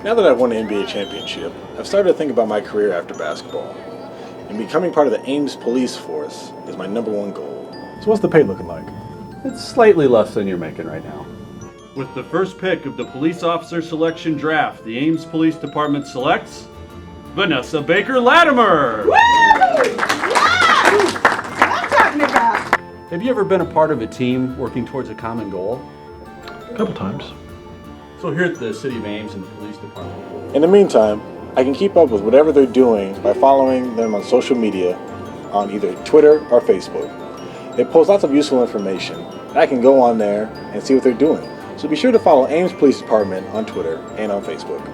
Now that I've won an NBA championship, I've started to think about my career after basketball. And becoming part of the Ames police force is my number one goal. So what's the pay looking like? It's slightly less than you're making right now. With the first pick of the police officer selection draft, the Ames Police Department selects Vanessa Baker Latimer. Woo! Yeah! What I'm talking about. Have you ever been a part of a team working towards a common goal? A couple times. So here at the City of Ames and the Police Department. In the meantime, I can keep up with whatever they're doing by following them on social media on either Twitter or Facebook. They post lots of useful information, and I can go on there and see what they're doing. So be sure to follow Ames Police Department on Twitter and on Facebook.